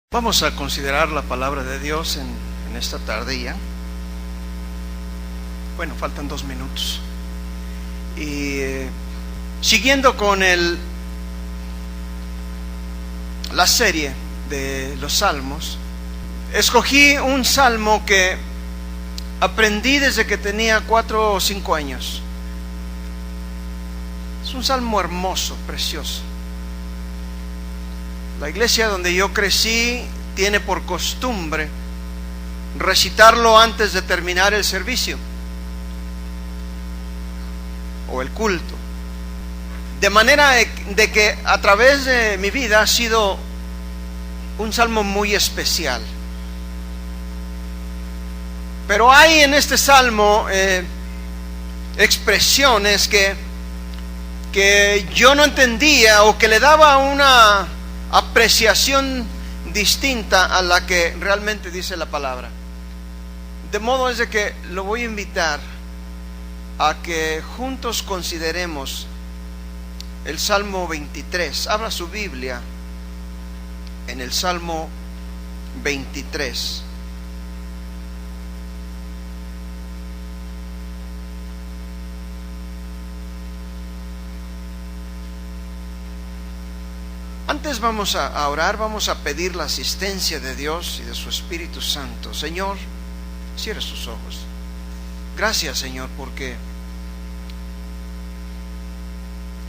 Vamos a considerar la palabra de Dios en esta tardía. Bueno, faltan 2 minutos. Y siguiendo con la serie de los salmos, escogí un salmo que aprendí desde que tenía 4 o 5 años. Es un salmo hermoso, precioso. La iglesia donde yo crecí tiene por costumbre recitarlo antes de terminar el servicio o el culto. De manera de que a través de mi vida ha sido un salmo muy especial. Pero hay en este salmo expresiones que yo no entendía o que le daba una apreciación distinta a la que realmente dice la palabra. De modo es de que lo voy a invitar a que juntos consideremos el Salmo 23. Abra su Biblia en el Salmo 23. Antes vamos a orar, vamos a pedir la asistencia de Dios y de su Espíritu Santo. Señor, cierre sus ojos. Gracias, Señor, porque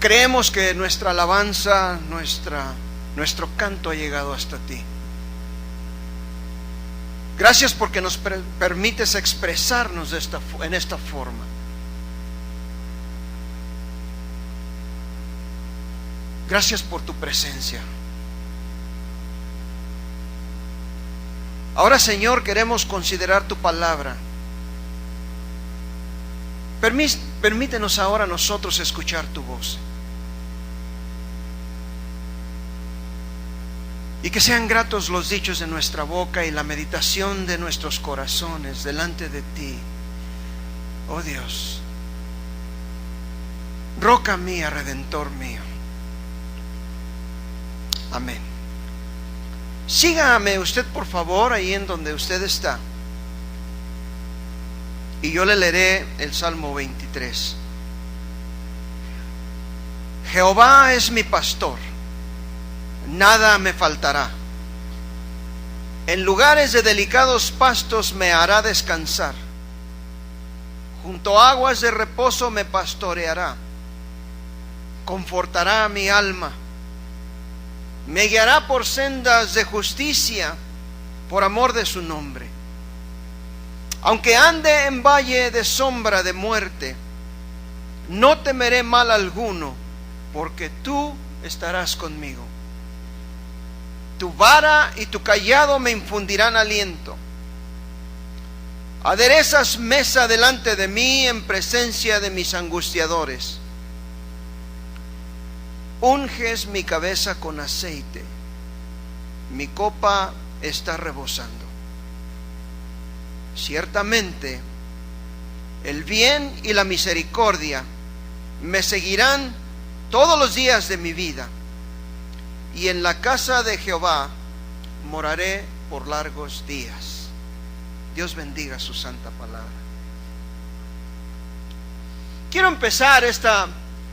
creemos que nuestra alabanza, nuestro canto ha llegado hasta ti. Gracias porque nos permites expresarnos en esta forma. Gracias por tu presencia. Ahora, Señor, queremos considerar tu palabra. Permítenos ahora nosotros escuchar tu voz. Y que sean gratos los dichos de nuestra boca y la meditación de nuestros corazones delante de ti, oh Dios. Roca mía, Redentor mío. Amén. Sígame usted, por favor, ahí en donde usted está. Y yo le leeré el Salmo 23. Jehová es mi pastor, nada me faltará. En lugares de delicados pastos me hará descansar. Junto a aguas de reposo me pastoreará. Confortará mi alma. Me guiará por sendas de justicia, por amor de su nombre. Aunque ande en valle de sombra de muerte, no temeré mal alguno, porque tú estarás conmigo. Tu vara y tu cayado me infundirán aliento. Aderezas mesa delante de mí en presencia de mis angustiadores. Unges mi cabeza con aceite, mi copa está rebosando. Ciertamente, el bien y la misericordia me seguirán todos los días de mi vida, y en la casa de Jehová moraré por largos días. Dios bendiga su santa palabra. Quiero empezar esta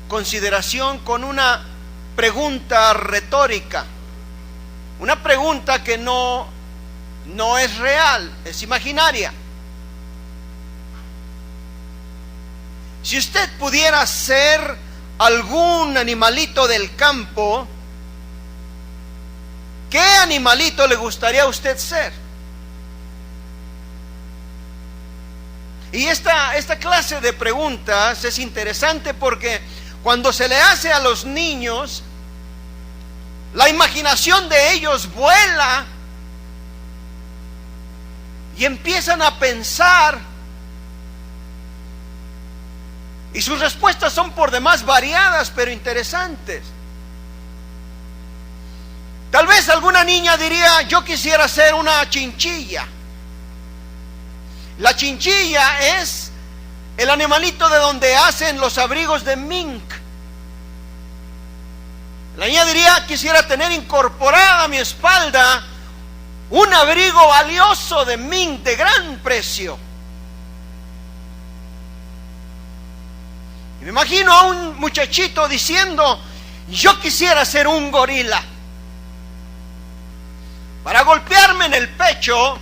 consideración con una pregunta retórica, una pregunta que no es real, es imaginaria. Si usted pudiera ser algún animalito del campo, ¿qué animalito le gustaría a usted ser? Y esta clase de preguntas es interesante porque cuando se le hace a los niños, la imaginación de ellos vuela y empiezan a pensar, y sus respuestas son por demás variadas pero interesantes. Tal vez alguna niña diría: yo quisiera ser una chinchilla. La chinchilla es el animalito de donde hacen los abrigos de mink. La niña diría: quisiera tener incorporada a mi espalda un abrigo valioso de mint, de gran precio. Y me imagino a un muchachito diciendo: yo quisiera ser un gorila para golpearme en el pecho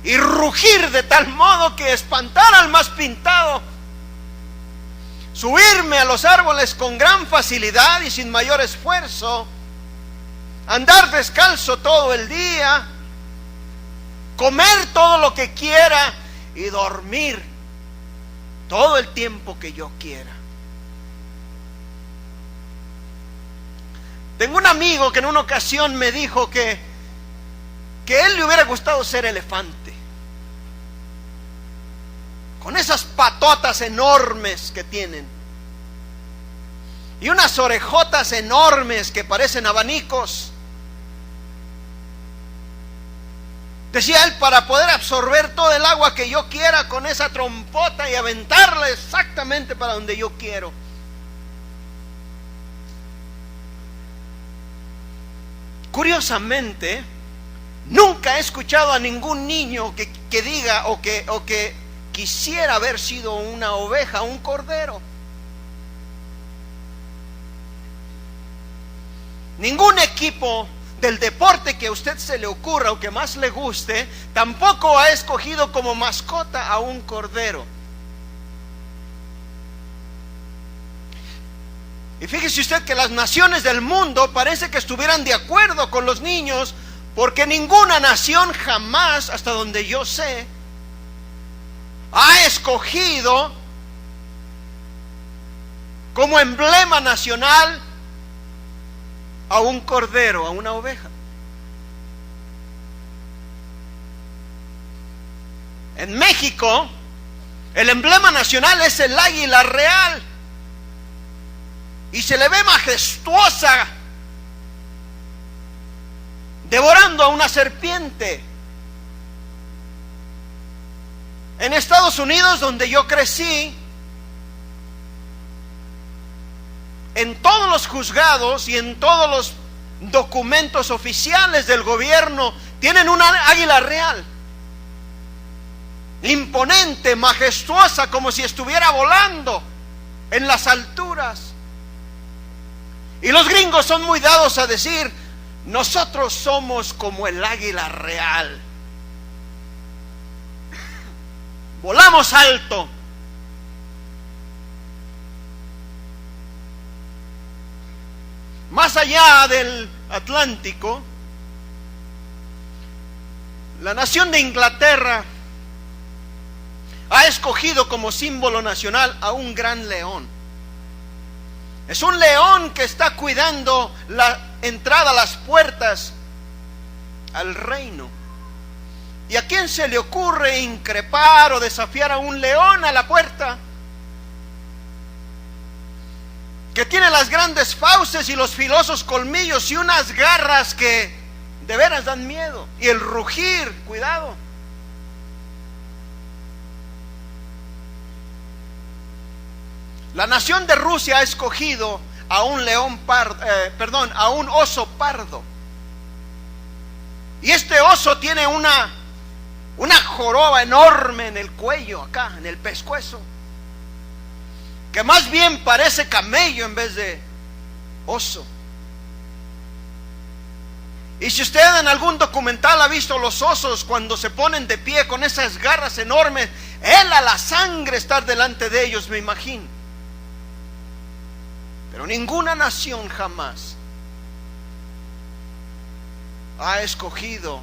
y rugir de tal modo que espantar al más pintado, subirme a los árboles con gran facilidad y sin mayor esfuerzo, andar descalzo todo el día, comer todo lo que quiera y dormir todo el tiempo que yo quiera. Tengo un amigo que en una ocasión me dijo que a él le hubiera gustado ser elefante, con esas patotas enormes que tienen y unas orejotas enormes que parecen abanicos. Decía él, para poder absorber todo el agua que yo quiera con esa trompota y aventarla exactamente para donde yo quiero. Curiosamente, nunca he escuchado a ningún niño que diga o que quisiera haber sido una oveja, un cordero. Ningún equipo del deporte que a usted se le ocurra o que más le guste, tampoco ha escogido como mascota a un cordero. Y fíjese usted que las naciones del mundo parece que estuvieran de acuerdo con los niños, porque ninguna nación jamás, hasta donde yo sé, ha escogido como emblema nacional a un cordero, a una oveja. En México, el emblema nacional es el águila real, y se le ve majestuosa devorando a una serpiente. En Estados Unidos, donde yo crecí, en todos los juzgados y en todos los documentos oficiales del gobierno tienen una águila real, imponente, majestuosa, como si estuviera volando en las alturas. Y los gringos son muy dados a decir: nosotros somos como el águila real, volamos alto. Más allá del Atlántico, la nación de Inglaterra ha escogido como símbolo nacional a un gran león. Es un león que está cuidando la entrada, las puertas al reino. ¿Y a quién se le ocurre increpar o desafiar a un león a la puerta? Que tiene las grandes fauces y los filosos colmillos y unas garras que de veras dan miedo. Y el rugir, cuidado. La nación de Rusia ha escogido a un león a un oso pardo. Y este oso tiene una joroba enorme en el cuello, acá, en el pescuezo, que más bien parece camello en vez de oso. Y si usted en algún documental ha visto los osos cuando se ponen de pie con esas garras enormes, hela la sangre estar delante de ellos, me imagino. Pero ninguna nación jamás ha escogido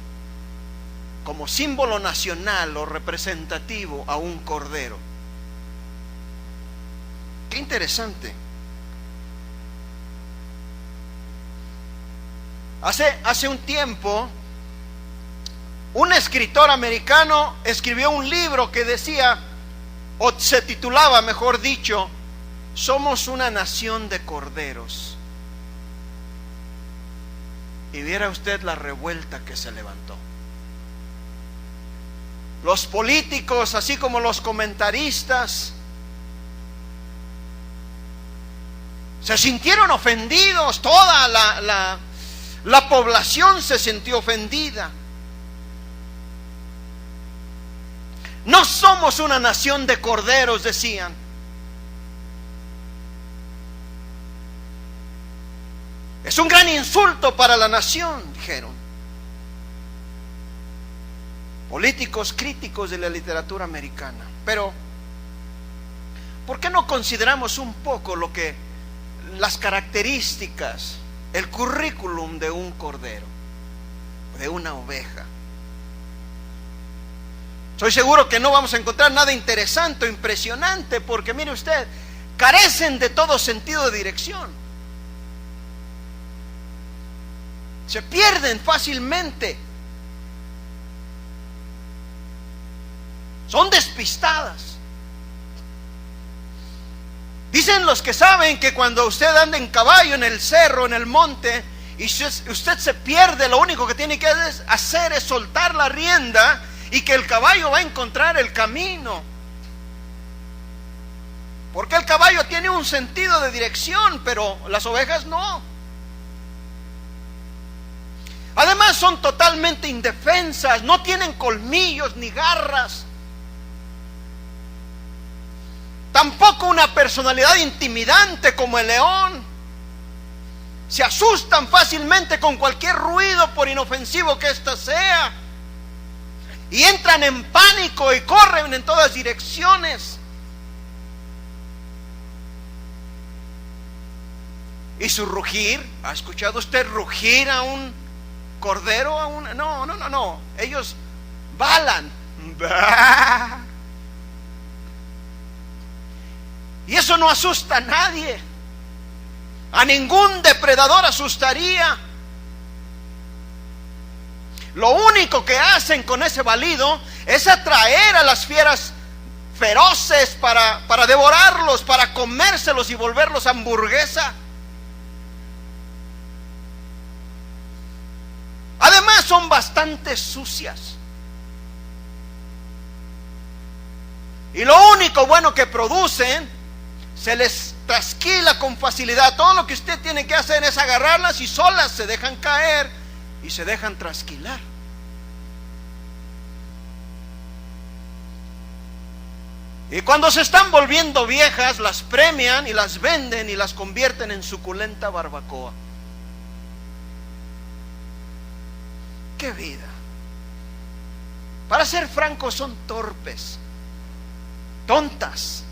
como símbolo nacional o representativo a un cordero. Qué interesante. Hace un tiempo, un escritor americano escribió un libro que decía, o se titulaba, mejor dicho, Somos una nación de corderos. Y viera usted la revuelta que se levantó. Los políticos, así como los comentaristas, se sintieron ofendidos. Toda la población se sintió ofendida. No somos una nación de corderos, decían. Es un gran insulto para la nación, dijeron. Políticos críticos de la literatura americana. Pero, ¿por qué no consideramos un poco las características, el currículum de un cordero, de una oveja? Estoy seguro que no vamos a encontrar nada interesante o impresionante, porque mire usted, carecen de todo sentido de dirección. Se pierden fácilmente. Son despistadas. Dicen los que saben que cuando usted anda en caballo en el cerro, en el monte, y usted se pierde, lo único que tiene que hacer es soltar la rienda y que el caballo va a encontrar el camino. Porque el caballo tiene un sentido de dirección, pero las ovejas no. Además son totalmente indefensas, no tienen colmillos ni garras. Tampoco una personalidad intimidante como el león. Se asustan fácilmente con cualquier ruido, por inofensivo que ésta sea. Y entran en pánico y corren en todas direcciones. Y su rugir, ¿ha escuchado usted rugir a un cordero? No. Ellos balan. Y eso no asusta a nadie. A ningún depredador asustaría. Lo único que hacen con ese balido es atraer a las fieras feroces para devorarlos, para comérselos y volverlos hamburguesa. Además son bastante sucias. Y lo único bueno que producen, se les trasquila con facilidad. Todo lo que usted tiene que hacer es agarrarlas y solas se dejan caer y se dejan trasquilar. Y cuando se están volviendo viejas, las premian y las venden y las convierten en suculenta barbacoa. ¡Qué vida! Para ser francos, son torpes, tontas.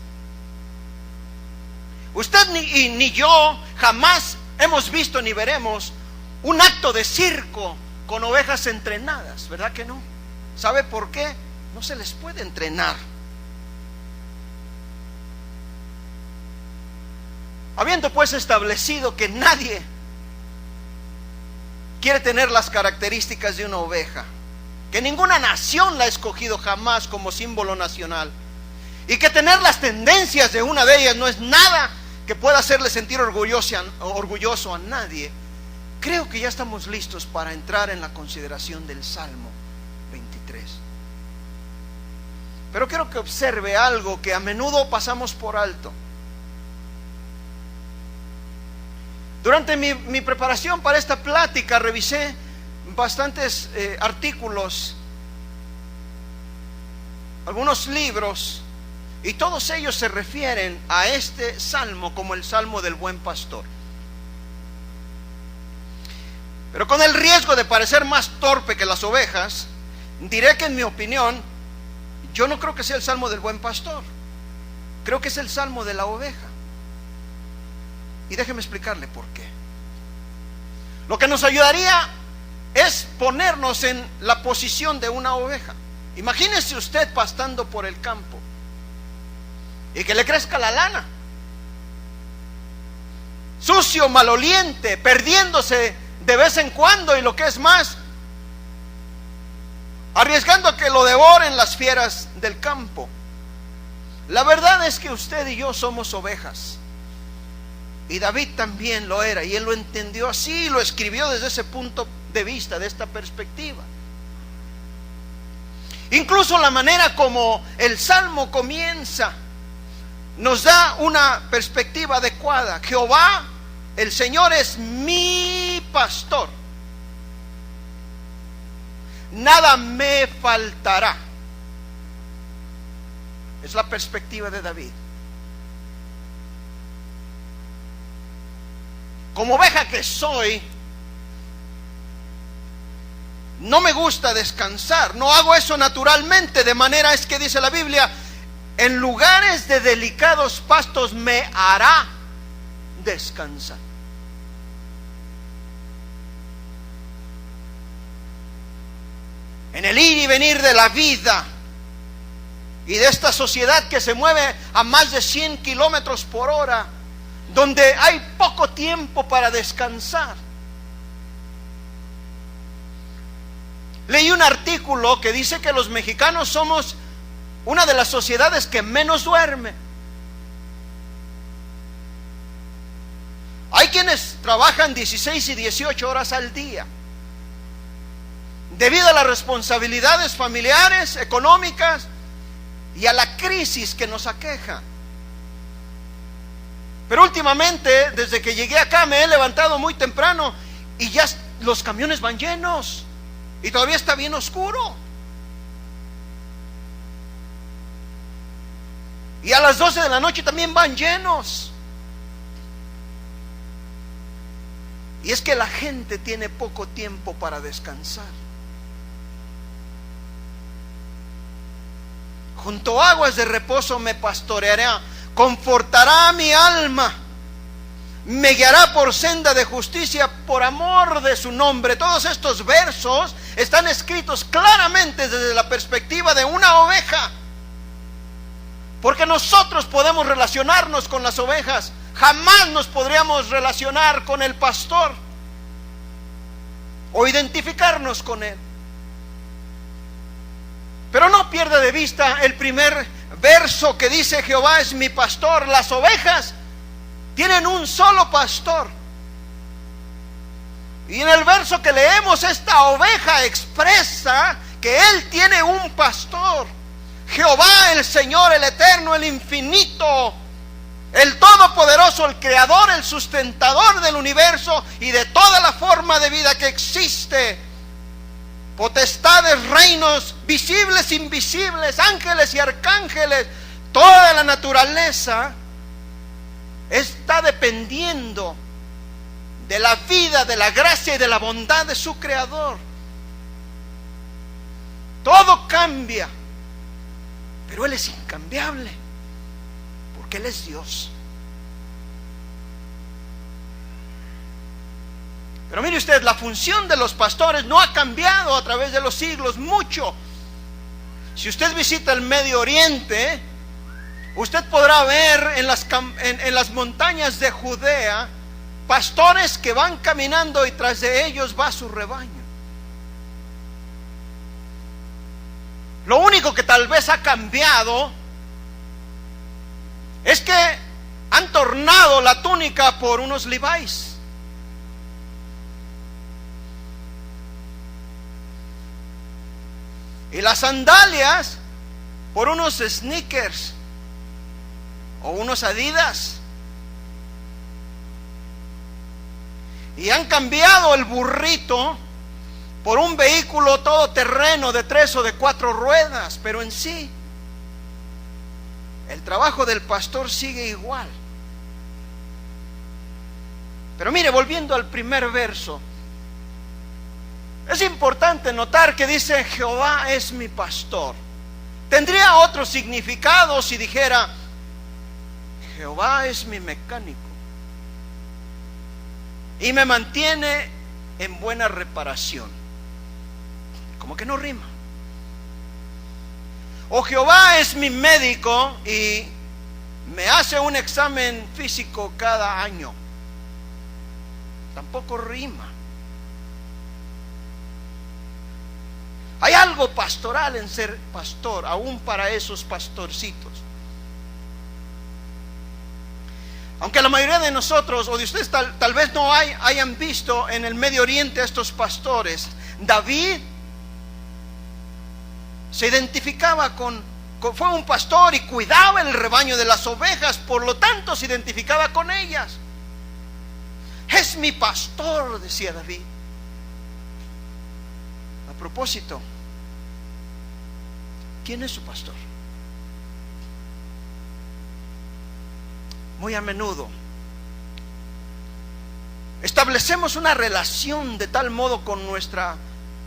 Usted ni yo jamás hemos visto ni veremos un acto de circo con ovejas entrenadas, ¿verdad que no? ¿Sabe por qué? No se les puede entrenar. Habiendo pues establecido que nadie quiere tener las características de una oveja, que ninguna nación la ha escogido jamás como símbolo nacional, y que tener las tendencias de una de ellas no es nada que pueda hacerle sentir orgulloso a nadie, creo que ya estamos listos para entrar en la consideración del Salmo 23. Pero quiero que observe algo que a menudo pasamos por alto. Durante mi preparación para esta plática revisé bastantes artículos, algunos libros, y todos ellos se refieren a este salmo como el salmo del buen pastor. Pero con el riesgo de parecer más torpe que las ovejas, diré que en mi opinión, yo no creo que sea el salmo del buen pastor, creo que es el salmo de la oveja. Y déjeme explicarle por qué. Lo que nos ayudaría es ponernos en la posición de una oveja. Imagínese usted pastando por el campo y que le crezca la lana, sucio, maloliente, perdiéndose de vez en cuando, y lo que es más, arriesgando a que lo devoren las fieras del campo. La verdad es que usted y yo somos ovejas. Y David también lo era, y él lo entendió así, y lo escribió desde ese punto de vista, de esta perspectiva. Incluso la manera como el salmo comienza nos da una perspectiva adecuada. Jehová, el Señor, es mi pastor, nada me faltará. Es la perspectiva de David. Como oveja que soy, no me gusta descansar, no hago eso naturalmente, de manera es que dice la Biblia, en lugares de delicados pastos me hará descansar. En el ir y venir de la vida y de esta sociedad que se mueve a más de 100 kilómetros por hora, donde hay poco tiempo para descansar. Leí un artículo que dice que los mexicanos somos una de las sociedades que menos duerme. Hay quienes trabajan 16 y 18 horas al día, debido a las responsabilidades familiares, económicas y a la crisis que nos aqueja. Pero últimamente, desde que llegué acá, me he levantado muy temprano y ya los camiones van llenos y todavía está bien oscuro. Y a las 12 de la noche también van llenos. Y es que la gente tiene poco tiempo para descansar. Junto a aguas de reposo me pastoreará, confortará mi alma, me guiará por senda de justicia por amor de su nombre. Todos estos versos están escritos claramente desde la perspectiva de una oveja, porque nosotros podemos relacionarnos con las ovejas, jamás nos podríamos relacionar con el pastor o identificarnos con él. Pero no pierda de vista el primer verso que dice: Jehová es mi pastor. Las ovejas tienen un solo pastor. Y en el verso que leemos, esta oveja expresa que él tiene un pastor. Jehová, el Señor, el eterno, el infinito, el todopoderoso, el creador, el sustentador del universo y de toda la forma de vida que existe. Potestades, reinos, visibles, invisibles, ángeles y arcángeles, toda la naturaleza está dependiendo de la vida, de la gracia y de la bondad de su creador. Todo cambia, pero Él es incambiable, porque Él es Dios. Pero mire usted, la función de los pastores no ha cambiado a través de los siglos mucho. Si usted visita el Medio Oriente, usted podrá ver en las montañas de Judea pastores que van caminando y tras de ellos va su rebaño. Lo único que tal vez ha cambiado es que han tornado la túnica por unos Levi's. Y las sandalias por unos sneakers o unos Adidas. Y han cambiado el burrito por un vehículo todoterreno de 3 o de 4 ruedas. Pero en sí, el trabajo del pastor sigue igual. Pero mire, volviendo al primer verso, es importante notar que dice: Jehová es mi pastor. Tendría otro significado si dijera: Jehová es mi mecánico y me mantiene en buena reparación. Como que no rima. O Jehová es mi médico y me hace un examen físico cada año. Tampoco rima. Hay algo pastoral en ser pastor, aún para esos pastorcitos. Aunque la mayoría de nosotros, o de ustedes tal vez no hayan visto en el Medio Oriente a estos pastores, David se identificaba fue un pastor y cuidaba el rebaño de las ovejas, por lo tanto se identificaba con ellas. Es mi pastor, decía David. A propósito, ¿quién es su pastor? muy a menudo establecemos una relación de tal modo con nuestra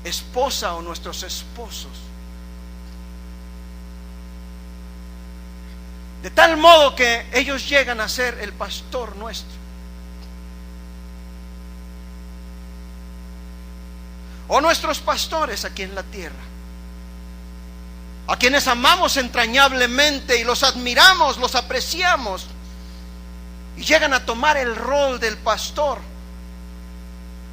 esposa o nuestros esposos, de tal modo que ellos llegan a ser el pastor nuestro. O nuestros pastores aquí en la tierra, a quienes amamos entrañablemente y los admiramos, los apreciamos, y llegan a tomar el rol del pastor.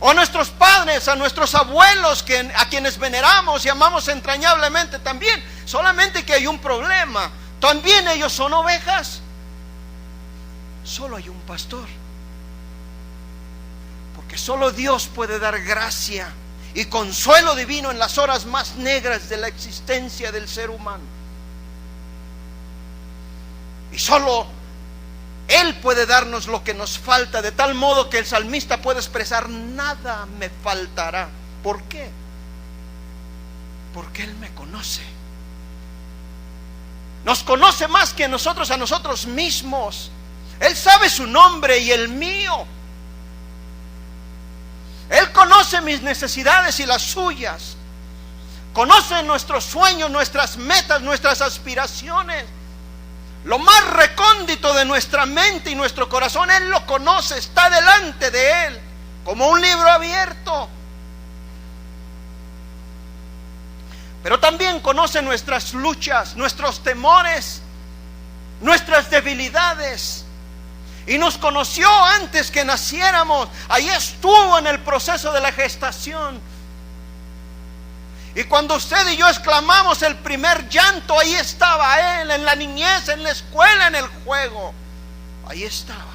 O nuestros padres, a nuestros abuelos, a quienes veneramos y amamos entrañablemente también, solamente que hay un problema: también ellos son ovejas. Solo hay un pastor, porque solo Dios puede dar gracia y consuelo divino en las horas más negras de la existencia del ser humano. Y solo Él puede darnos lo que nos falta, de tal modo que el salmista puede expresar: nada me faltará. ¿Por qué? Porque Él me conoce. Nos conoce más que nosotros a nosotros mismos. Él sabe su nombre y el mío. Él conoce mis necesidades y las suyas. Conoce nuestros sueños, nuestras metas, nuestras aspiraciones. Lo más recóndito de nuestra mente y nuestro corazón, Él lo conoce, está delante de Él, como un libro abierto. Pero también conoce nuestras luchas, nuestros temores, nuestras debilidades. Y nos conoció antes que naciéramos. Ahí estuvo en el proceso de la gestación. Y cuando usted y yo exclamamos el primer llanto, ahí estaba Él, en la niñez, en la escuela, en el juego. Ahí estaba.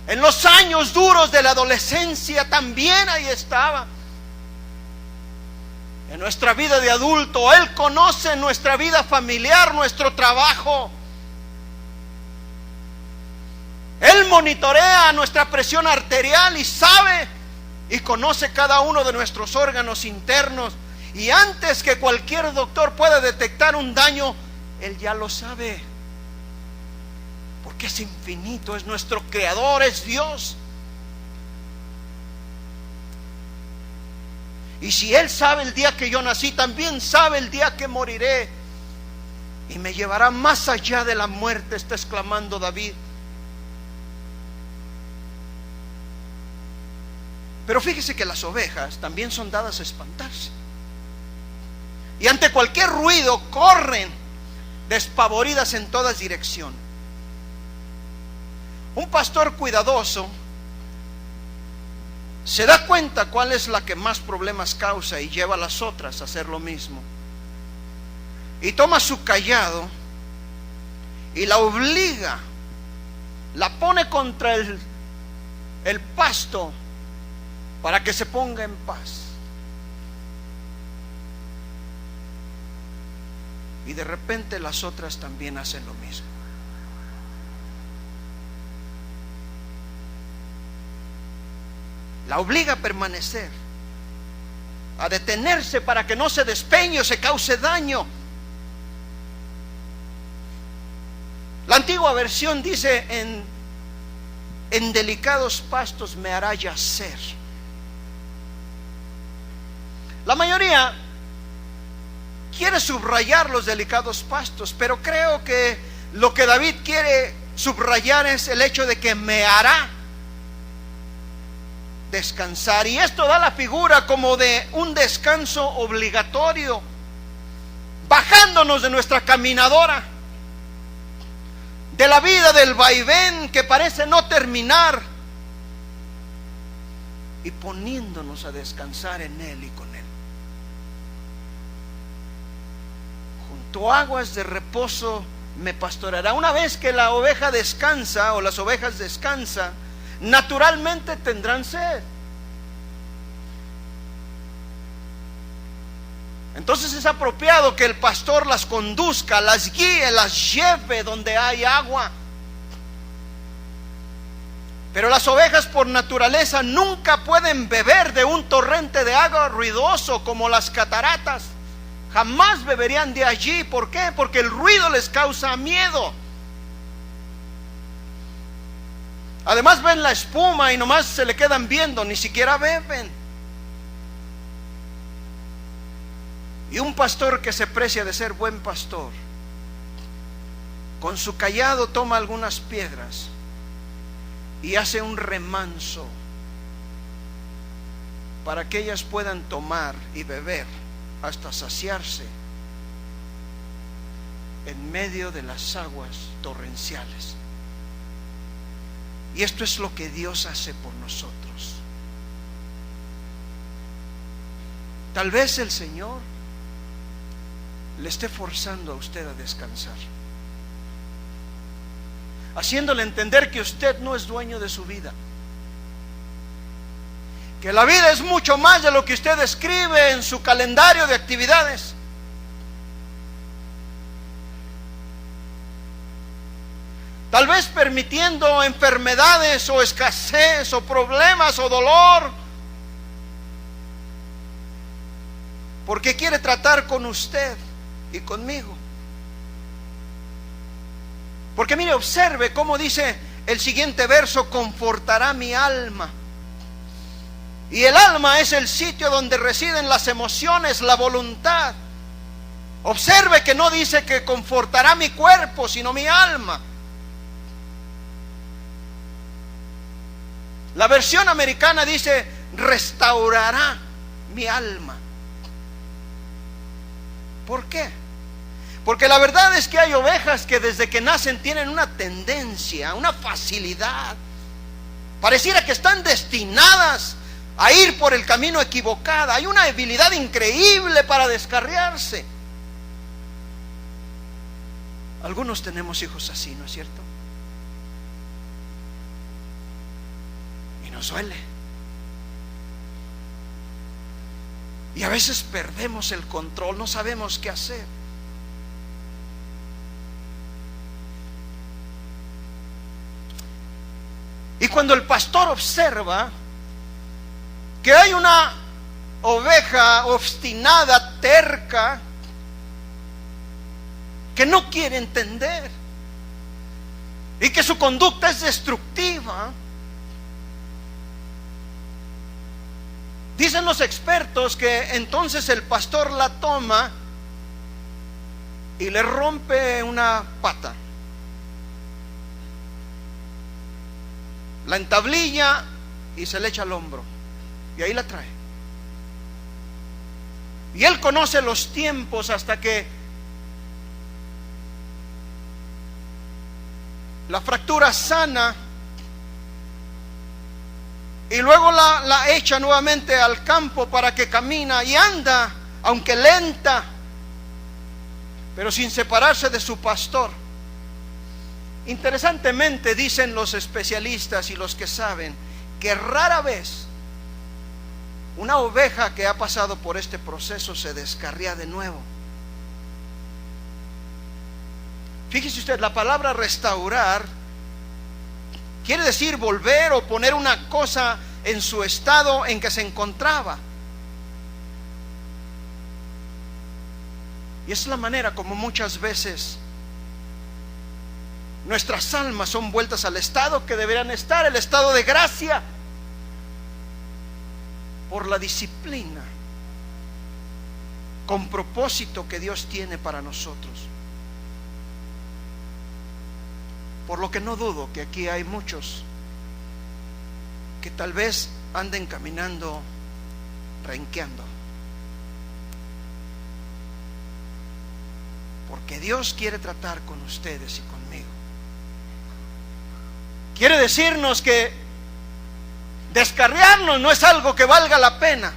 En los años duros de la adolescencia también ahí estaba. En nuestra vida de adulto, Él conoce nuestra vida familiar, nuestro trabajo. Él monitorea nuestra presión arterial y sabe y conoce cada uno de nuestros órganos internos. Y antes que cualquier doctor pueda detectar un daño, Él ya lo sabe. Porque es infinito, es nuestro creador, es Dios. Y si Él sabe el día que yo nací, también sabe el día que moriré. Y me llevará más allá de la muerte, está exclamando David. Pero fíjese que las ovejas también son dadas a espantarse. Y ante cualquier ruido corren despavoridas en todas direcciones. Un pastor cuidadoso se da cuenta cuál es la que más problemas causa y lleva a las otras a hacer lo mismo. Y toma su cayado y la obliga, la pone contra el pasto para que se ponga en paz. Y de repente las otras también hacen lo mismo. La obliga a permanecer, a detenerse para que no se despeñe o se cause daño. La antigua versión dice: en delicados pastos me hará yacer. La mayoría quiere subrayar los delicados pastos, pero creo que lo que David quiere subrayar es el hecho de que me hará descansar. Y esto da la figura como de un descanso obligatorio, bajándonos de nuestra caminadora, de la vida del vaivén que parece no terminar, y poniéndonos a descansar en Él y con Él. Junto a aguas de reposo me pastoreará. Una vez que la oveja descansa, o las ovejas descansan, naturalmente tendrán sed. Entonces es apropiado que el pastor las conduzca, las guíe, las lleve donde hay agua. Pero las ovejas por naturaleza nunca pueden beber de un torrente de agua ruidoso como las cataratas. Jamás beberían de allí. ¿Por qué? Porque el ruido les causa miedo. Además ven la espuma y nomás se le quedan viendo, ni siquiera beben. Y un pastor que se precia de ser buen pastor, con su cayado toma algunas piedras y hace un remanso para que ellas puedan tomar y beber hasta saciarse en medio de las aguas torrenciales. Y esto es lo que Dios hace por nosotros. Tal vez el Señor le esté forzando a usted a descansar, haciéndole entender que usted no es dueño de su vida, que la vida es mucho más de lo que usted escribe en su calendario de actividades. Tal vez permitiendo enfermedades o escasez o problemas o dolor, porque quiere tratar con usted y conmigo. Porque mire, observe cómo dice el siguiente verso: confortará mi alma. Y el alma es el sitio donde residen las emociones, la voluntad. Observe que no dice que confortará mi cuerpo, sino mi alma. La versión americana dice restaurará mi alma. ¿Por qué? Porque la verdad es que hay ovejas que desde que nacen tienen una tendencia, una facilidad. Pareciera que están destinadas a ir por el camino equivocado. Hay una habilidad increíble para descarriarse. Algunos tenemos hijos así, ¿no es cierto? Y nos duele. Y a veces perdemos el control, no sabemos qué hacer. Y cuando el pastor observa que hay una oveja obstinada, terca, que no quiere entender y que su conducta es destructiva, dicen los expertos que entonces el pastor la toma y le rompe una pata, la entablilla y se le echa al hombro, y ahí la trae. Y él conoce los tiempos hasta que la fractura sana, y luego la echa nuevamente al campo para que camina y anda, aunque lenta, pero sin separarse de su pastor. Interesantemente dicen los especialistas y los que saben que rara vez una oveja que ha pasado por este proceso se descarría de nuevo. Fíjese usted, la palabra restaurar quiere decir volver o poner una cosa en su estado en que se encontraba. Y es la manera como muchas veces nuestras almas son vueltas al estado que deberían estar, el estado de gracia, por la disciplina con propósito que Dios tiene para nosotros. Por lo que no dudo que aquí hay muchos que tal vez anden caminando renqueando, porque Dios quiere tratar con ustedes y conmigo. Quiere decirnos que descarriarnos no es algo que valga la pena.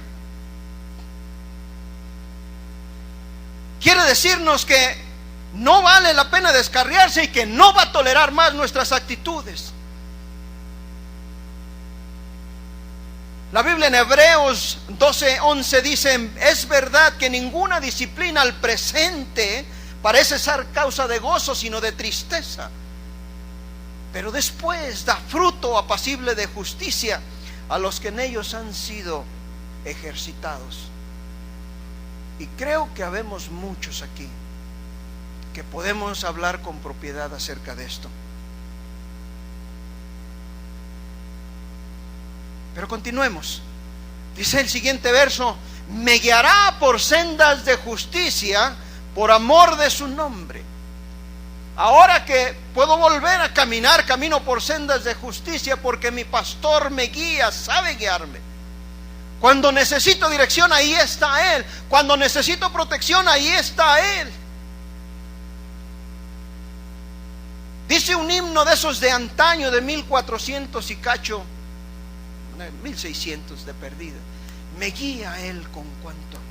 Quiere decirnos que no vale la pena descarriarse y que no va a tolerar más nuestras actitudes. La Biblia en Hebreos 12:11 dice: es verdad que ninguna disciplina al presente parece ser causa de gozo, sino de tristeza, pero después da fruto apacible de justicia a los que en ellos han sido ejercitados. Y creo que habemos muchos aquí que podemos hablar con propiedad acerca de esto. Pero continuemos. Dice el siguiente verso: me guiará por sendas de justicia por amor de su nombre. Ahora que puedo volver a caminar, camino por sendas de justicia porque mi pastor me guía, sabe guiarme. Cuando necesito dirección, ahí está Él. Cuando necesito protección, ahí está Él. Dice un himno de esos de antaño, de 1400 y cacho, 1600 de perdida: me guía Él con cuanto amor.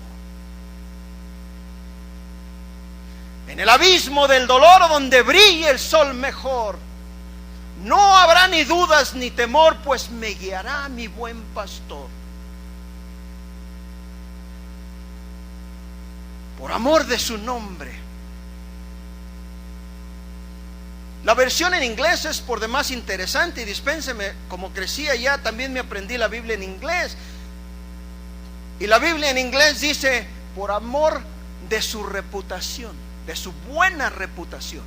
En el abismo del dolor donde brille el sol mejor, no habrá ni dudas ni temor, pues me guiará mi buen pastor. Por amor de su nombre. La versión en inglés es por demás interesante, y dispénseme, como crecí allá, también me aprendí la Biblia en inglés. Y la Biblia en inglés dice: por amor de su reputación, de su buena reputación.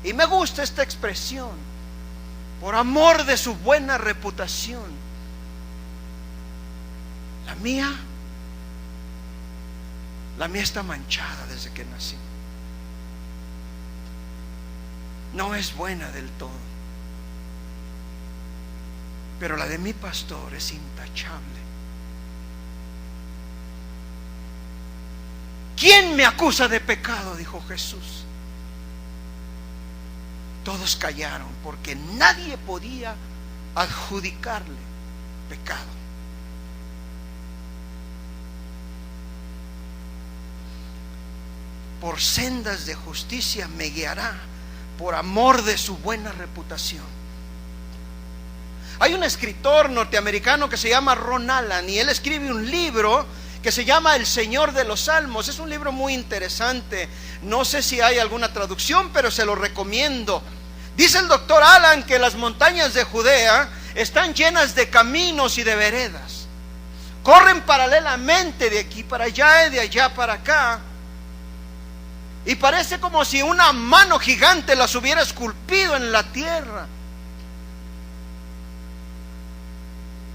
Y me gusta esta expresión: por amor de su buena reputación. La mía está manchada desde que nací. No es buena del todo, pero la de mi pastor es intachable. ¿Quién me acusa de pecado?, dijo Jesús. Todos callaron porque nadie podía adjudicarle pecado. Por sendas de justicia me guiará por amor de su buena reputación. Hay un escritor norteamericano que se llama Ron Allen, y él escribe un libro que se llama El Señor de los Salmos. Es un libro muy interesante. No sé si hay alguna traducción, pero se lo recomiendo. Dice el doctor Allen que las montañas de Judea están llenas de caminos y de veredas. Corren paralelamente de aquí para allá y de allá para acá. Y parece como si una mano gigante las hubiera esculpido en la tierra.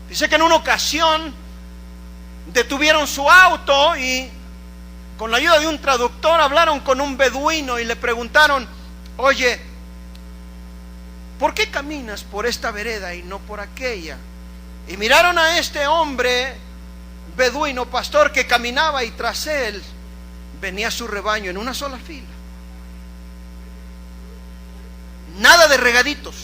Dice que en una ocasión detuvieron su auto y con la ayuda de un traductor hablaron con un beduino y le preguntaron: oye, ¿por qué caminas por esta vereda y no por aquella? Y miraron a este hombre beduino, pastor, que caminaba, y tras él venía su rebaño en una sola fila. Nada de regaditos.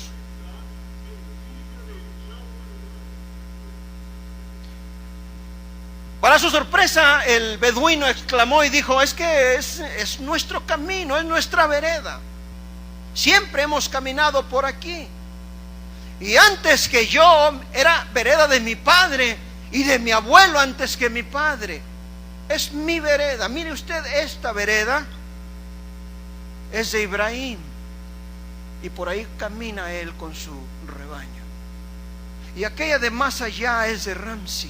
Para su sorpresa, el beduino exclamó y dijo: es que es nuestro camino, es nuestra vereda. Siempre hemos caminado por aquí. Y antes que yo, era vereda de mi padre y de mi abuelo antes que mi padre. Es mi vereda. Mire usted, esta vereda es de Ibrahim, y por ahí camina él con su rebaño. Y aquella de más allá es de Ramsey,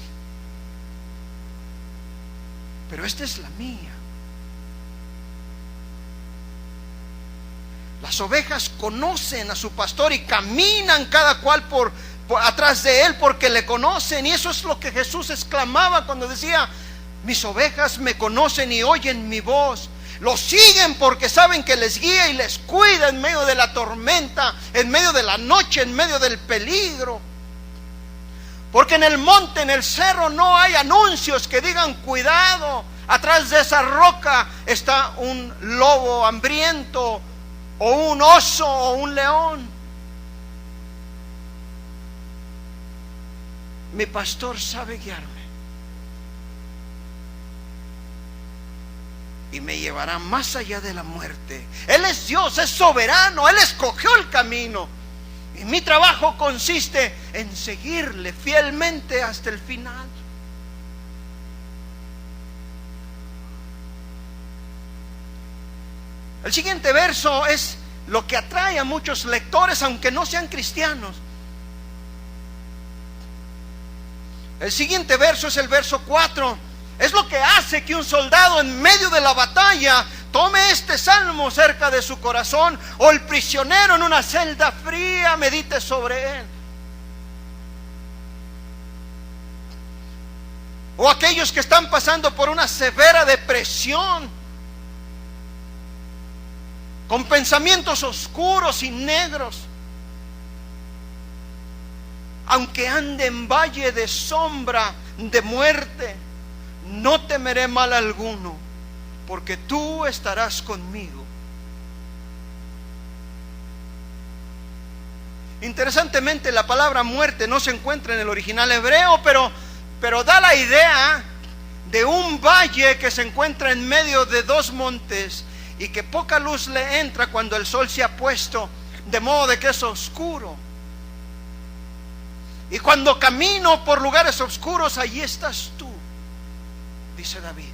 pero esta es la mía. Las ovejas conocen a su pastor y caminan cada cual por atrás de él porque le conocen. Y eso es lo que Jesús exclamaba cuando decía: mis ovejas me conocen y oyen mi voz. Los siguen porque saben que les guía y les cuida en medio de la tormenta, en medio de la noche, en medio del peligro. Porque en el monte, en el cerro, no hay anuncios que digan: cuidado, atrás de esa roca está un lobo hambriento, o un oso, o un león. Mi pastor sabe guiarme y me llevará más allá de la muerte. Él es Dios, es soberano, Él escogió el camino. Y mi trabajo consiste en seguirle fielmente hasta el final. El siguiente verso es lo que atrae a muchos lectores, aunque no sean cristianos. El siguiente verso es el verso 4. Es lo que hace que un soldado en medio de la batalla tome este salmo cerca de su corazón, o el prisionero en una celda fría medite sobre él. o aquellos que están pasando por una severa depresión, con pensamientos oscuros y negros, aunque ande en valle de sombra de muerte, no temeré mal alguno, porque tú estarás conmigo. Interesantemente, la palabra muerte no se encuentra en el original hebreo, pero da la idea de un valle que se encuentra en medio de dos montes y que poca luz le entra cuando el sol se ha puesto, de modo de que es oscuro. Y cuando camino por lugares oscuros, allí estás tú, dice David.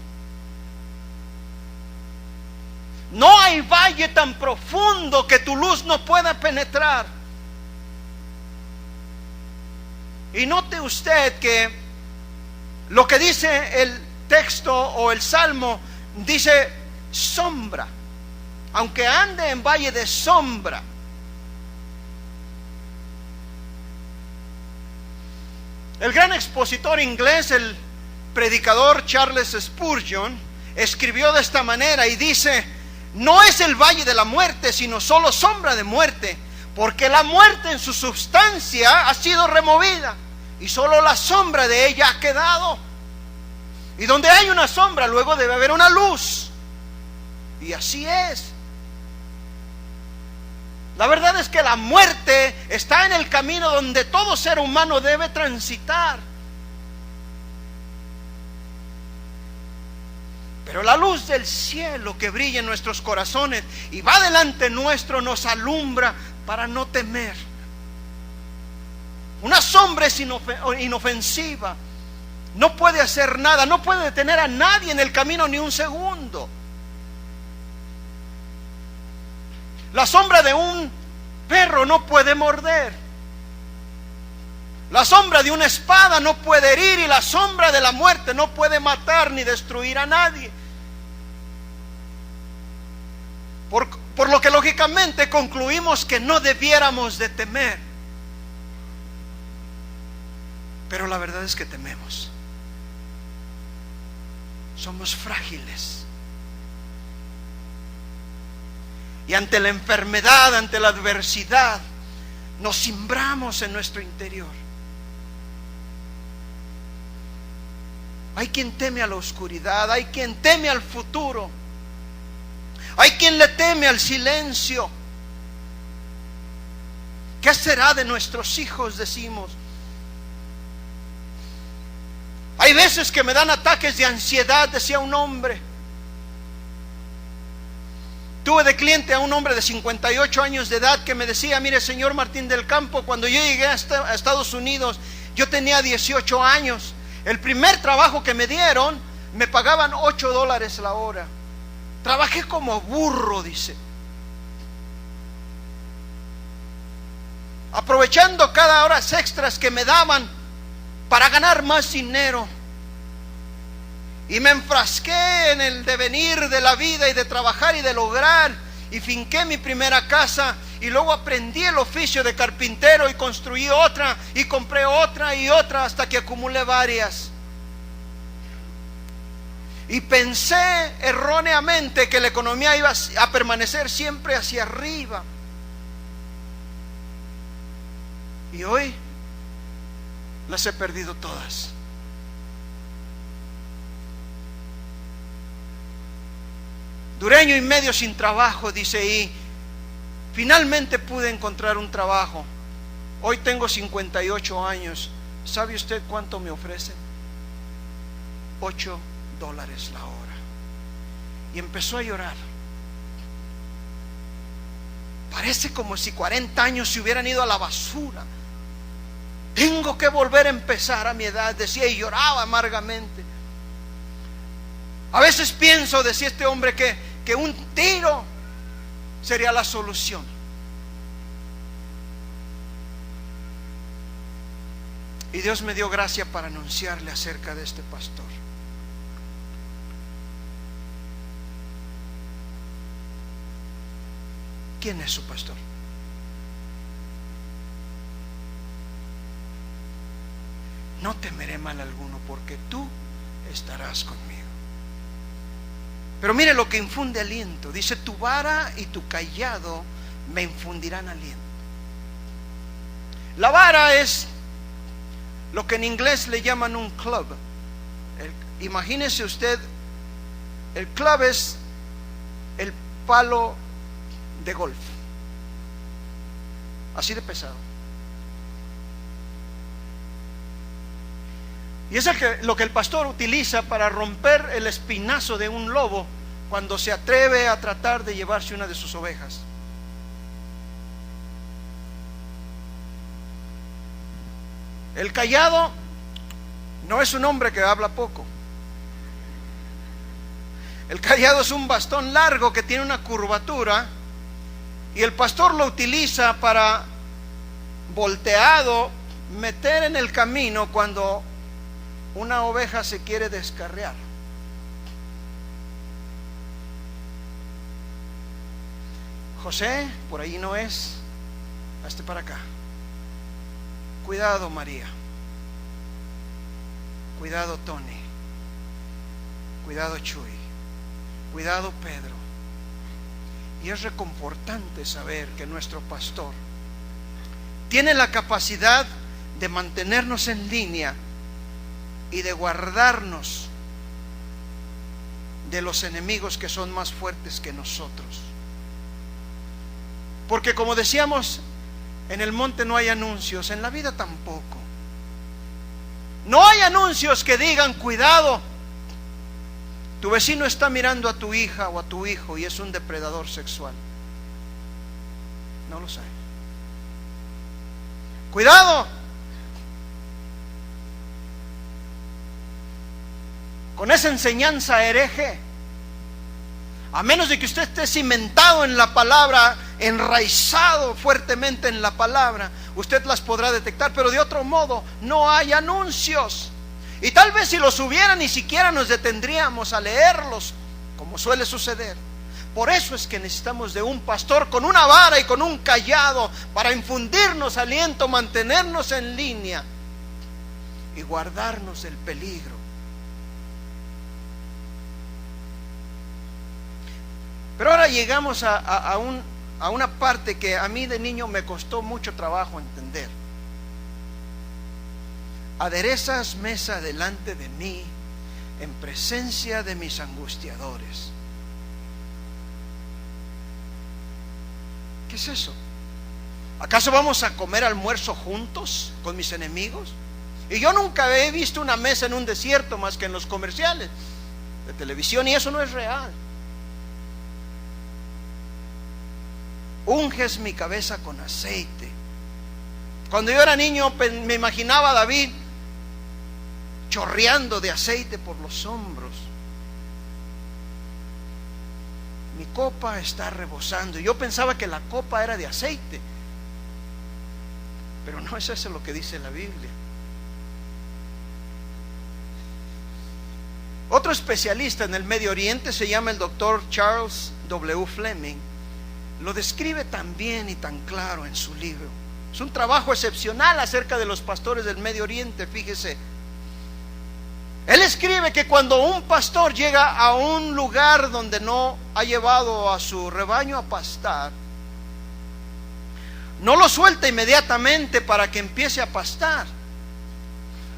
No hay valle tan profundo que tu luz no pueda penetrar. Y note usted que lo que dice el texto o el salmo, dice sombra, aunque ande en valle de sombra. El gran expositor inglés, el predicador Charles Spurgeon, escribió de esta manera y dice: no es el valle de la muerte, sino solo sombra de muerte, porque la muerte en su sustancia ha sido removida y solo la sombra de ella ha quedado. Y donde hay una sombra, luego debe haber una luz. Y así es. La verdad es que la muerte está en el camino donde todo ser humano debe transitar. Pero la luz del cielo que brilla en nuestros corazones y va delante nuestro nos alumbra para no temer. Una sombra es inofensiva, no puede hacer nada, no puede detener a nadie en el camino ni un segundo. La sombra de un perro no puede morder. La sombra de una espada no puede herir, y la sombra de la muerte no puede matar ni destruir a nadie. Por lo que lógicamente concluimos que no debiéramos de temer. Pero la verdad es que tememos. Somos frágiles. Y ante la enfermedad, ante la adversidad, nos cimbramos en nuestro interior. Hay quien teme a la oscuridad, hay quien teme al futuro, hay quien le teme al silencio. ¿Qué será de nuestros hijos?, decimos. Hay veces que me dan ataques de ansiedad, decía un hombre. Tuve de cliente a un hombre de 58 años de edad que me decía: mire, señor Martín del Campo, cuando yo llegué a Estados Unidos, yo tenía 18 años. El primer trabajo que me dieron, me pagaban $8 la hora. Trabajé como burro, dice. Aprovechando cada hora extras que me daban para ganar más dinero. Y me enfrasqué en el devenir de la vida y de trabajar y de lograr, y finqué mi primera casa, y luego aprendí el oficio de carpintero y construí otra, y compré otra y otra, hasta que acumulé varias. Y pensé erróneamente que la economía iba a permanecer siempre hacia arriba. Y hoy las he perdido todas. Duré año y medio sin trabajo, dice, y finalmente pude encontrar un trabajo. Hoy tengo 58 años. ¿Sabe usted cuánto me ofrecen? $8 la hora. Y empezó a llorar. Parece como si 40 años se hubieran ido a la basura. Tengo que volver a empezar a mi edad, decía, y lloraba amargamente. A veces pienso, decía este hombre, que un tiro sería la solución. Y Dios me dio gracia para anunciarle acerca de este pastor. ¿Quién es su pastor? No temeré mal alguno, porque tú estarás conmigo. Pero mire lo que infunde aliento. Dice, tu vara y tu cayado me infundirán aliento. La vara es lo que en inglés le llaman un club. Imagínese usted, el club es el palo de golf, así de pesado. Y es lo que el pastor utiliza para romper el espinazo de un lobo cuando se atreve a tratar de llevarse una de sus ovejas. El cayado no es un hombre que habla poco. El cayado es un bastón largo que tiene una curvatura, y el pastor lo utiliza para, volteado, meter en el camino cuando una oveja se quiere descarriar. José, por ahí no es, hazte para acá. Cuidado María, cuidado Tony, cuidado Chuy, cuidado Pedro. Y es reconfortante saber que nuestro pastor tiene la capacidad de mantenernos en línea y de guardarnos de los enemigos que son más fuertes que nosotros. Porque como decíamos, en el monte no hay anuncios, en la vida tampoco. No hay anuncios que digan, cuidado, tu vecino está mirando a tu hija o a tu hijo y es un depredador sexual. No los hay. Cuidado con esa enseñanza hereje. A menos de que usted esté cimentado en la palabra, enraizado fuertemente en la palabra, usted las podrá detectar, pero de otro modo no hay anuncios. Y tal vez si los hubiera, ni siquiera nos detendríamos a leerlos, como suele suceder. Por eso es que necesitamos de un pastor con una vara y con un cayado para infundirnos aliento, mantenernos en línea y guardarnos del peligro. Pero ahora llegamos a una parte que a mí de niño me costó mucho trabajo entender. Aderezas mesa delante de mí en presencia de mis angustiadores. ¿Qué es eso? ¿Acaso vamos a comer almuerzo juntos con mis enemigos? Y yo nunca he visto una mesa en un desierto más que en los comerciales de televisión, y eso no es real. Unges mi cabeza con aceite. Cuando yo era niño me imaginaba a David chorreando de aceite por los hombros. Mi copa está rebosando. Yo pensaba que la copa era de aceite, pero no es eso lo que dice la Biblia. Otro especialista en el Medio Oriente se llama el doctor Charles W. Fleming. Lo describe tan bien y tan claro en su libro. Es un trabajo excepcional acerca de los pastores del Medio Oriente. Fíjese, él escribe que cuando un pastor llega a un lugar donde no ha llevado a su rebaño a pastar, no lo suelta inmediatamente para que empiece a pastar.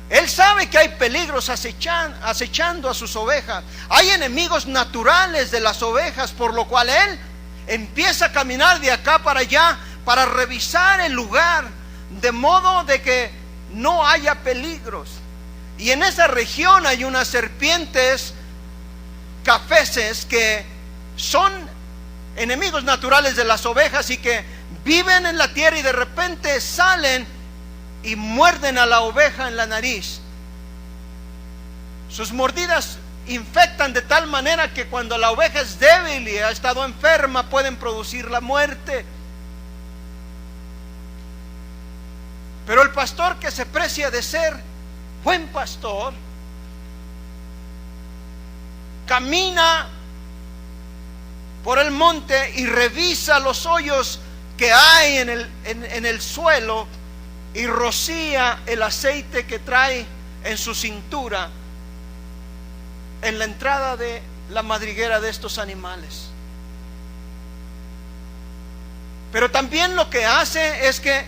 Él sabe que hay peligros acechando a sus ovejas. Hay enemigos naturales de las ovejas, por lo cual él empieza a caminar de acá para allá para revisar el lugar, de modo de que no haya peligros. Y en esa región hay unas serpientes cafeses que son enemigos naturales de las ovejas y que viven en la tierra y de repente salen y muerden a la oveja en la nariz. Sus mordidas infectan de tal manera que cuando la oveja es débil y ha estado enferma pueden producir la muerte. Pero el pastor que se precia de ser buen pastor camina por el monte y revisa los hoyos que hay en el suelo y rocía el aceite que trae en su cintura en la entrada de la madriguera de estos animales. Pero también lo que hace es que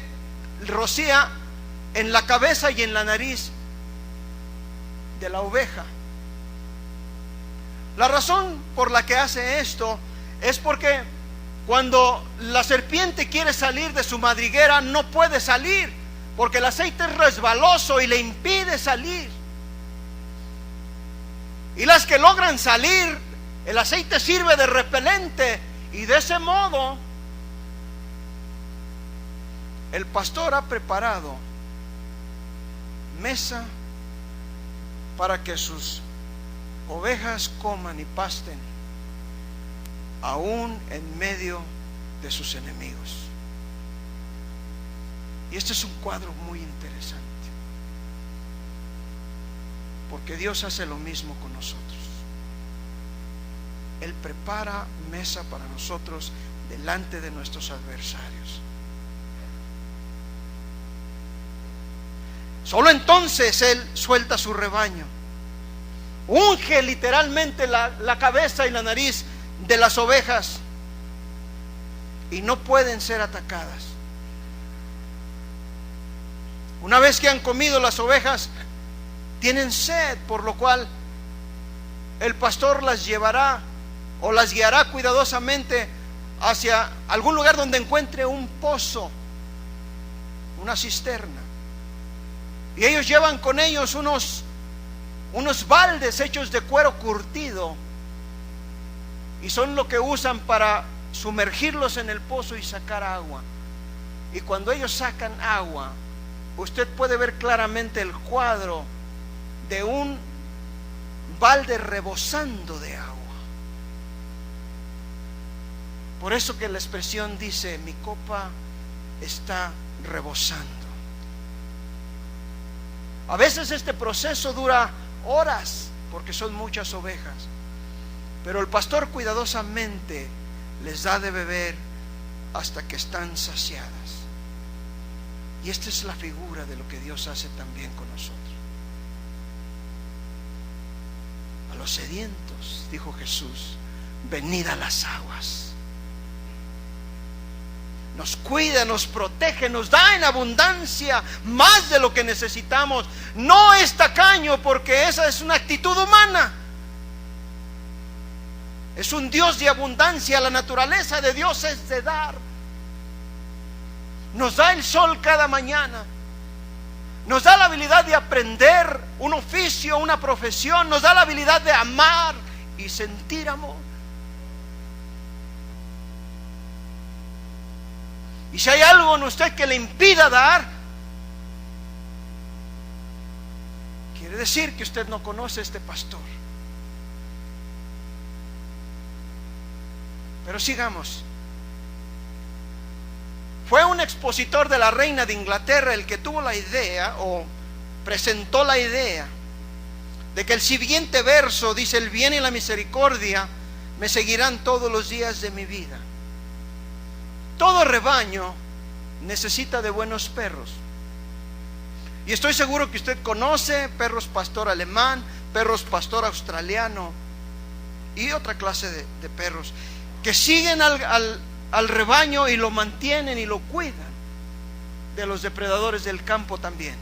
rocía en la cabeza y en la nariz de la oveja. La razón por la que hace esto es porque cuando la serpiente quiere salir de su madriguera, no puede salir, porque el aceite es resbaloso y le impide salir. Y las que logran salir, el aceite sirve de repelente, y de ese modo el pastor ha preparado mesa para que sus ovejas coman y pasten, aún en medio de sus enemigos. Y este es un cuadro muy interesante, porque Dios hace lo mismo con nosotros. Él prepara mesa para nosotros delante de nuestros adversarios. Solo entonces Él suelta su rebaño, unge literalmente la cabeza y la nariz de las ovejas, y no pueden ser atacadas. Una vez que han comido, las ovejas tienen sed, por lo cual el pastor las llevará o las guiará cuidadosamente hacia algún lugar donde encuentre un pozo, una cisterna. Y ellos llevan con ellos unos baldes hechos de cuero curtido, y son lo que usan para sumergirlos en el pozo y sacar agua. Y cuando ellos sacan agua, usted puede ver claramente el cuadro de un balde rebosando de agua. Por eso que la expresión dice: mi copa está rebosando. A veces este proceso dura horas, porque son muchas ovejas, pero el pastor cuidadosamente les da de beber hasta que están saciadas. Y esta es la figura de lo que Dios hace también con nosotros. A los sedientos, dijo Jesús, venid a las aguas. Nos cuida, nos protege, nos da en abundancia más de lo que necesitamos. No es tacaño, porque esa es una actitud humana. Es un Dios de abundancia. La naturaleza de Dios es de dar. Nos da el sol cada mañana, nos da la habilidad de aprender un oficio, una profesión, nos da la habilidad de amar y sentir amor. Y si hay algo en usted que le impida dar, quiere decir que usted no conoce a este pastor. Pero sigamos. Fue un expositor de la reina de Inglaterra el que tuvo la idea, o presentó la idea, de que el siguiente verso dice: el bien y la misericordia me seguirán todos los días de mi vida. Todo rebaño necesita de buenos perros. Y estoy seguro que usted conoce perros pastor alemán, perros pastor australiano y otra clase de perros que siguen al rebaño y lo mantienen y lo cuidan de los depredadores del campo también.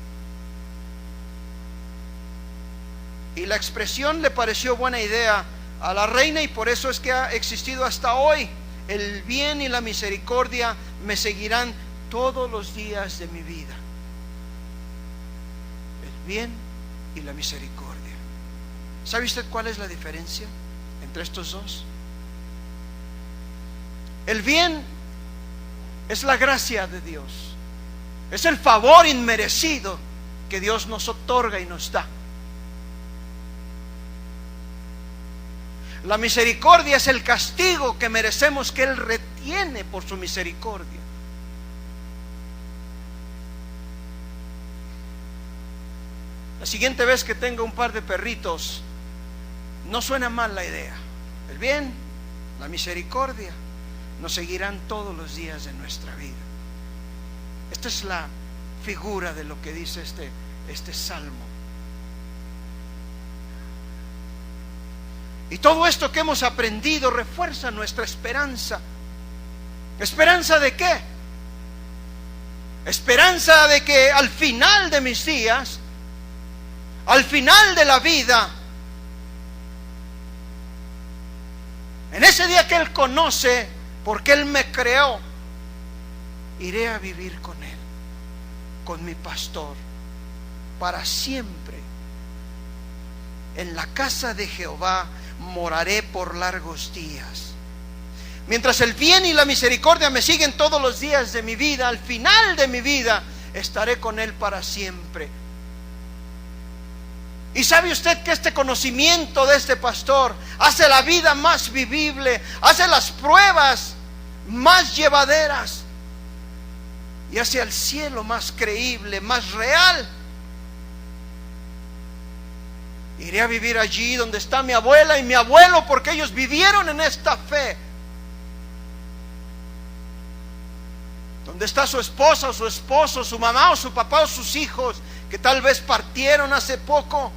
Y la expresión le pareció buena idea a la reina, y por eso es que ha existido hasta hoy. El bien y la misericordia me seguirán todos los días de mi vida. El bien y la misericordia. ¿Sabe usted cuál es la diferencia entre estos dos? El bien es la gracia de Dios, es el favor inmerecido que Dios nos otorga y nos da. La misericordia es el castigo que merecemos, que Él retiene por su misericordia. La siguiente vez que tenga un par de perritos, no suena mal la idea. El bien, la misericordia nos seguirán todos los días de nuestra vida. Esta es la figura de lo que dice este salmo. Y todo esto que hemos aprendido refuerza nuestra esperanza. ¿Esperanza de qué? Esperanza de que al final de mis días, al final de la vida, en ese día que Él conoce, porque Él me creó, iré a vivir con Él, con mi pastor, para siempre. En la casa de Jehová moraré por largos días. Mientras el bien y la misericordia me siguen todos los días de mi vida, al final de mi vida estaré con Él para siempre. Y sabe usted que este conocimiento de este pastor hace la vida más vivible, hace las pruebas más llevaderas y hace al cielo más creíble, más real. Iré a vivir allí donde está mi abuela y mi abuelo, porque ellos vivieron en esta fe. Donde está su esposa o su esposo, su mamá o su papá o sus hijos, que tal vez partieron hace poco.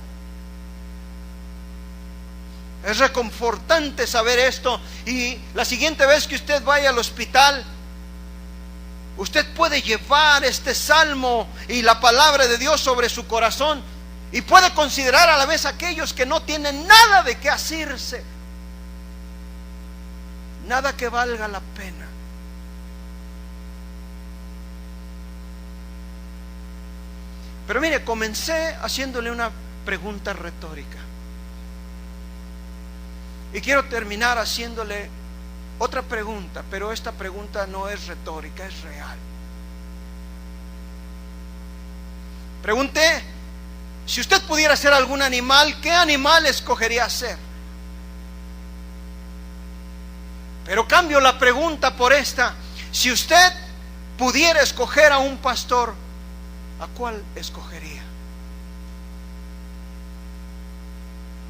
Es reconfortante saber esto. Y la siguiente vez que usted vaya al hospital, usted puede llevar este salmo y la palabra de Dios sobre su corazón, y puede considerar a la vez aquellos que no tienen nada de qué asirse, nada que valga la pena. Pero mire, comencé haciéndole una pregunta retórica, y quiero terminar haciéndole otra pregunta, pero esta pregunta no es retórica, es real. Pregunté: si usted pudiera ser algún animal, ¿qué animal escogería ser? Pero cambio la pregunta por esta: si usted pudiera escoger a un pastor, ¿a cuál escogería?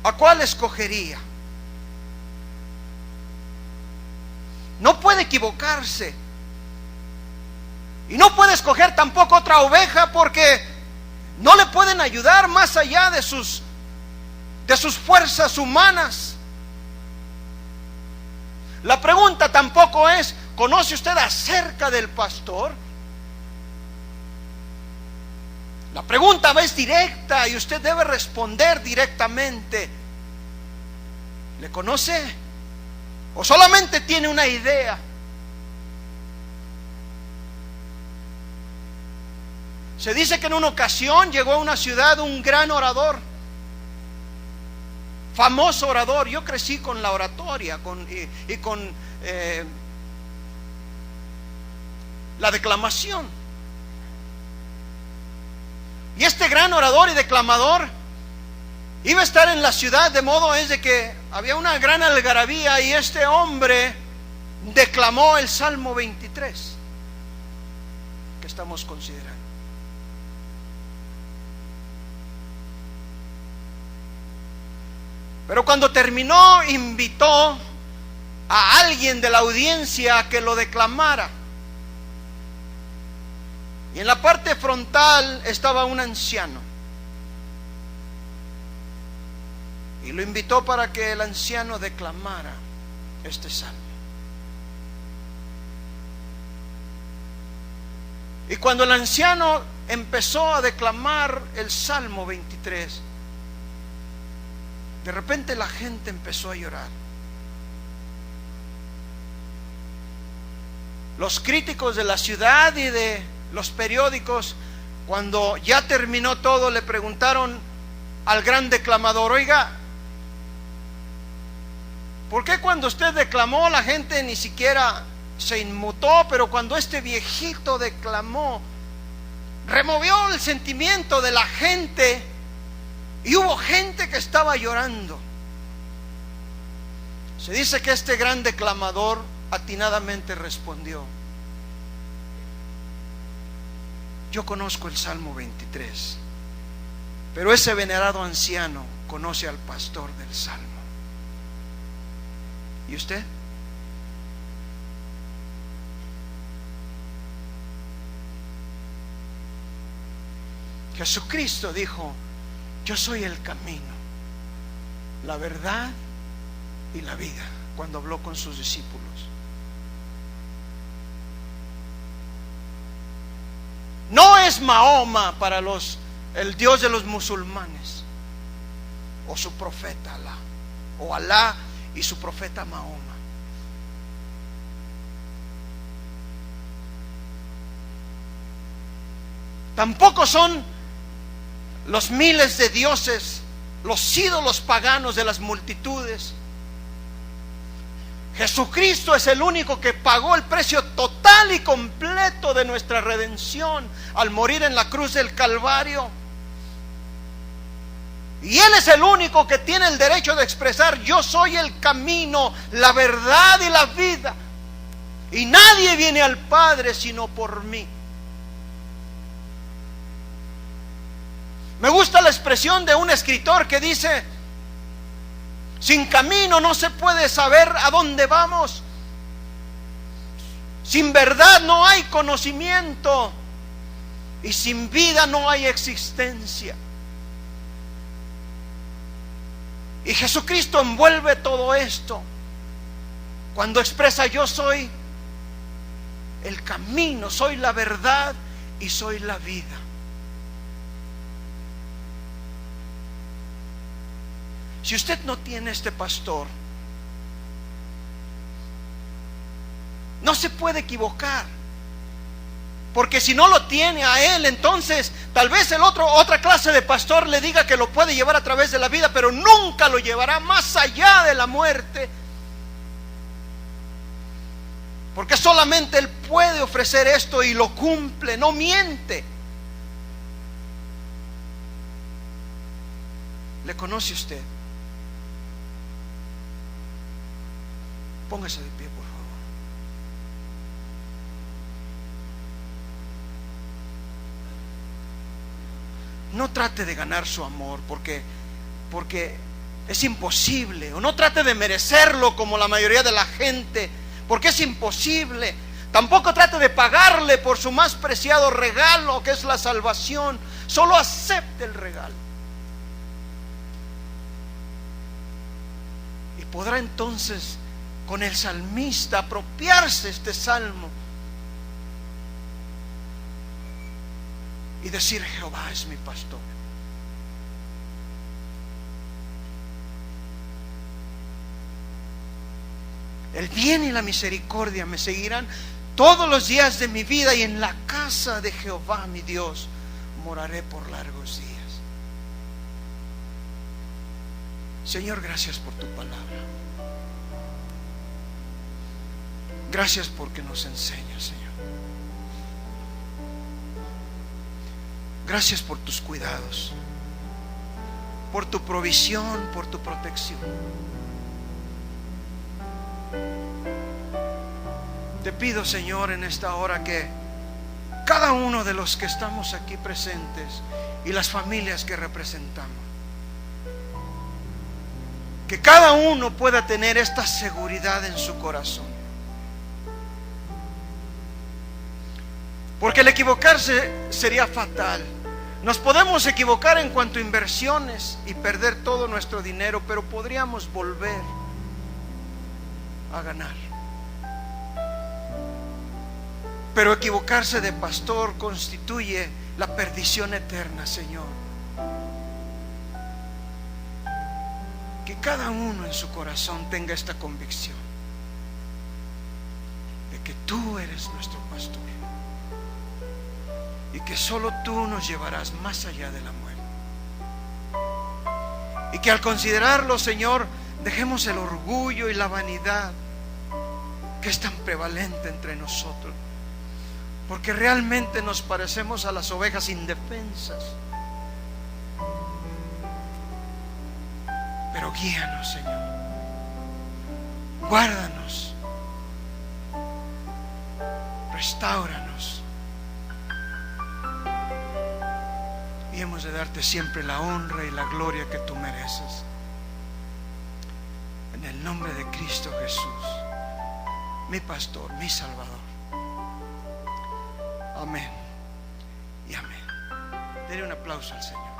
¿A cuál escogería? No puede equivocarse, y no puede escoger tampoco otra oveja, porque no le pueden ayudar más allá de sus fuerzas humanas. La pregunta tampoco es: ¿conoce usted acerca del pastor? La pregunta es directa y usted debe responder directamente. ¿Le conoce? ¿O solamente tiene una idea? Se dice que en una ocasión llegó a una ciudad un gran orador, famoso orador. Yo crecí con la oratoria y con la declamación. Y este gran orador y declamador iba a estar en la ciudad, de modo es de que había una gran algarabía, y este hombre declamó el Salmo 23 que estamos considerando. Pero cuando terminó, invitó a alguien de la audiencia a que lo declamara. Y en la parte frontal estaba un anciano, y lo invitó para que el anciano declamara este salmo. Y cuando el anciano empezó a declamar el Salmo 23, de repente la gente empezó a llorar. Los críticos de la ciudad y de los periódicos, cuando ya terminó todo, le preguntaron al gran declamador: oiga, ¿por qué cuando usted declamó la gente ni siquiera se inmutó, pero cuando este viejito declamó, removió el sentimiento de la gente y hubo gente que estaba llorando? Se dice que este gran declamador atinadamente respondió: yo conozco el Salmo 23, pero ese venerado anciano conoce al pastor del Salmo. ¿Y usted? Jesucristo dijo: yo soy el camino, la verdad y la vida cuando habló con sus discípulos. No es Mahoma para el Dios de los musulmanes, o su profeta Alá, o Alá y su profeta Mahoma. Tampoco son los miles de dioses, los ídolos paganos de las multitudes. Jesucristo es el único que pagó el precio total y completo de nuestra redención al morir en la cruz del Calvario. Y Él es el único que tiene el derecho de expresar: yo soy el camino, la verdad y la vida, y nadie viene al Padre sino por mí. Me gusta la expresión de un escritor que dice: sin camino no se puede saber a dónde vamos. Sin verdad no hay conocimiento. Y sin vida no hay existencia. Y Jesucristo envuelve todo esto cuando expresa: yo soy el camino, soy la verdad y soy la vida. Si usted no tiene este pastor, no se puede equivocar, porque si no lo tiene a él, entonces tal vez otra clase de pastor le diga que lo puede llevar a través de la vida, pero nunca lo llevará más allá de la muerte, porque solamente él puede ofrecer esto y lo cumple, no miente. ¿Le conoce usted? Póngase de pie, por favor. No trate de ganar su amor porque es imposible, o no trate de merecerlo como la mayoría de la gente, porque es imposible. Tampoco trate de pagarle por su más preciado regalo, que es la salvación. Solo acepte el regalo y podrá entonces con el salmista apropiarse este salmo y decir: Jehová es mi pastor. El bien y la misericordia me seguirán todos los días de mi vida, y en la casa de Jehová mi Dios moraré por largos días. Señor, gracias por tu palabra. Gracias porque nos enseñas, Señor. Gracias por tus cuidados, por tu provisión, por tu protección. Te pido, Señor, en esta hora que cada uno de los que estamos aquí presentes y las familias que representamos, que cada uno pueda tener esta seguridad en su corazón. Porque el equivocarse sería fatal. Nos podemos equivocar en cuanto a inversiones y perder todo nuestro dinero, pero podríamos volver a ganar. Pero equivocarse de pastor constituye la perdición eterna, Señor. Que cada uno en su corazón tenga esta convicción de que tú eres nuestro pastor y que solo tú nos llevarás más allá de la muerte. Y que al considerarlo, Señor, dejemos el orgullo y la vanidad que es tan prevalente entre nosotros, porque realmente nos parecemos a las ovejas indefensas. Pero guíanos, Señor, guárdanos, restáuranos, y hemos de darte siempre la honra y la gloria que tú mereces. En el nombre de Cristo Jesús, mi pastor, mi Salvador. Amén y amén. Denle un aplauso al Señor.